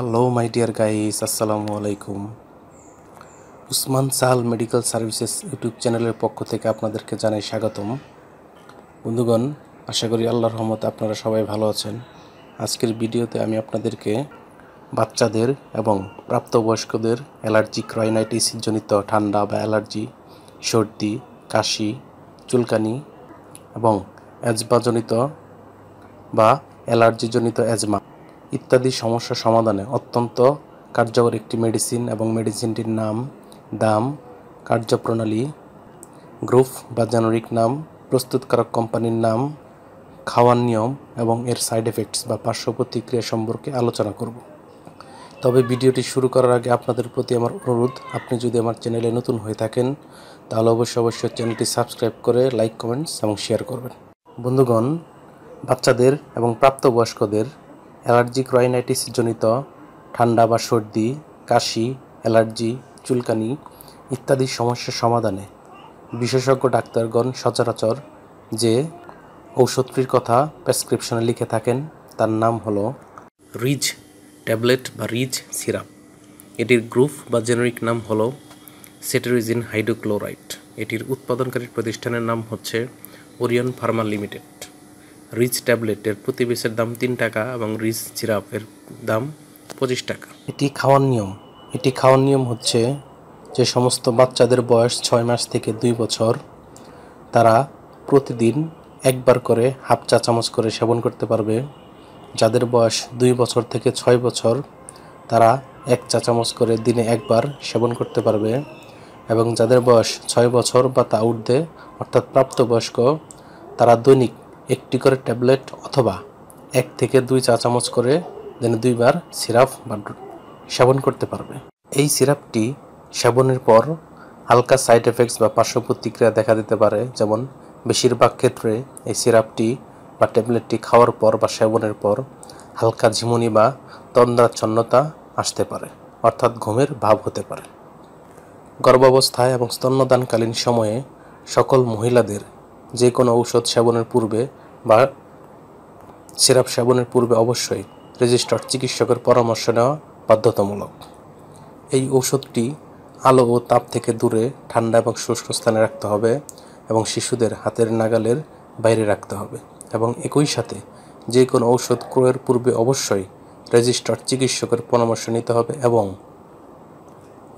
Hello my dear guys, আসসালামু আলাইকুম। Usman Sahal medical services YouTube চ্যানেলের পক্ষ থেকে আপনাদেরকে জানাই স্বাগতম। বন্ধুগণ, আশা করি আল্লাহর রহমতে আপনারা সবাই ভালো আছেন। আজকের ভিডিওতে আমি আপনাদেরকে বাচ্চাদের এবং প্রাপ্তবয়স্কদের অ্যালার্জিক রাইনাইটিস জনিত ঠান্ডা বা অ্যালার্জি, সর্দি, কাশি, চুলকানি এবং অ্যাজমাজনিত বা অ্যালার্জিজনিত অ্যাজমা ইত্যাদি সমস্যা সমাধানে অত্যন্ত কার্যকর একটি মেডিসিন এবং মেডিসিনটির নাম, দাম, কার্যপ্রণালী, গ্রুপ বা জেনেরিক নাম, প্রস্তুতকারক কোম্পানির নাম, খাওয়ার নিয়ম এবং এর সাইড এফেক্টস বা পার্শ্ব প্রতিক্রিয়া সম্পর্কে আলোচনা করব। তবে ভিডিওটি শুরু করার আগে আপনাদের প্রতি আমার অনুরোধ, আপনি যদি আমার চ্যানেলে নতুন হয়ে থাকেন তাহলে অবশ্যই চ্যানেলটি সাবস্ক্রাইব করে লাইক, কমেন্টস এবং শেয়ার করবেন। বন্ধুগণ, বাচ্চাদের এবং প্রাপ্তবয়স্কদের অ্যালার্জিক রাইনাইটিস জনিত ঠান্ডা বা সর্দি, কাশি, অ্যালার্জি, চুলকানি ইত্যাদি সমস্যার সমাধানে বিশেষজ্ঞ ডাক্তারগণ সচরাচর যে ঔষধটির কথা প্রেসক্রিপশনে লিখে থাকেন তার নাম হলো রিজ ট্যাবলেট বা রিজ সিরাপ। এটির গ্রুপ বা জেনেরিক নাম হলো সেটেরিজিন হাইড্রোক্লোরাইড। এটির উৎপাদনকারী প্রতিষ্ঠানের নাম হচ্ছে ওরিয়ন ফার্মা লিমিটেড। রিজ ট্যাবলেটের প্রতি পিসের দাম 3 টাকা এবং রিজ সিরাপের দাম 25 টাকা। এটি খাওয়ার নিয়ম হচ্ছে যে সমস্ত বাচ্চাদের বয়স 6 মাস থেকে 2 বছর তারা প্রতিদিন একবার করে হাফ চা চামচ করে সেবন করতে পারবে। যাদের বয়স 2 বছর থেকে 6 বছর তারা 1 চা চামচ করে দিনে একবার সেবন করতে পারবে, এবং যাদের বয়স 6 বছর বা তা ঊর্ধ্বে অর্থাৎ প্রাপ্তবয়স্ক তারা দৈনিক 1টি করে ট্যাবলেট অথবা 1 থেকে 2 চা চামচ করে দিনে 2 বার সিরাপ বা সেবন করতে পারবে। এই সিরাপটি সেবনের পর হালকা সাইড এফেক্টস বা পার্শ্ব প্রতিক্রিয়া দেখা দিতে পারে, যেমন বেশিরভাগ ক্ষেত্রে এই সিরাপটি বা ট্যাবলেটটি খাওয়ার পর বা সেবনের পর হালকা ঝিমুনি বা তন্দ্রাচ্ছন্নতা আসতে পারে, অর্থাৎ ঘুমের ভাব হতে পারে। গর্ভাবস্থায় এবং স্তন্যদানকালীন সময়ে সকল মহিলাদের যে কোনো ঔষধ সেবনের পূর্বে বা সিরাপ সেবনের পূর্বে অবশ্যই রেজিস্টার্ড চিকিৎসকের পরামর্শ নেওয়া বাধ্যতামূলক। এই ঔষধটি আলো ও তাপ থেকে দূরে ঠান্ডা এবং শুষ্ক স্থানে রাখতে হবে এবং শিশুদের হাতের নাগালের বাইরে রাখতে হবে, এবং একই সাথে যে কোনো ঔষধ ক্রয়ের পূর্বে অবশ্যই রেজিস্টার্ড চিকিৎসকের পরামর্শ নিতে হবে এবং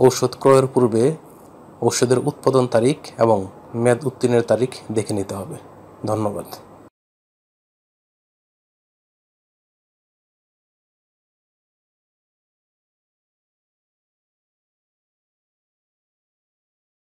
ঔষধ ক্রয়ের পূর্বে ঔষধের উৎপাদন তারিখ এবং মেয়াদ উত্তীর্ণের তারিখ দেখে নিতে হবে। ধন্যবাদ।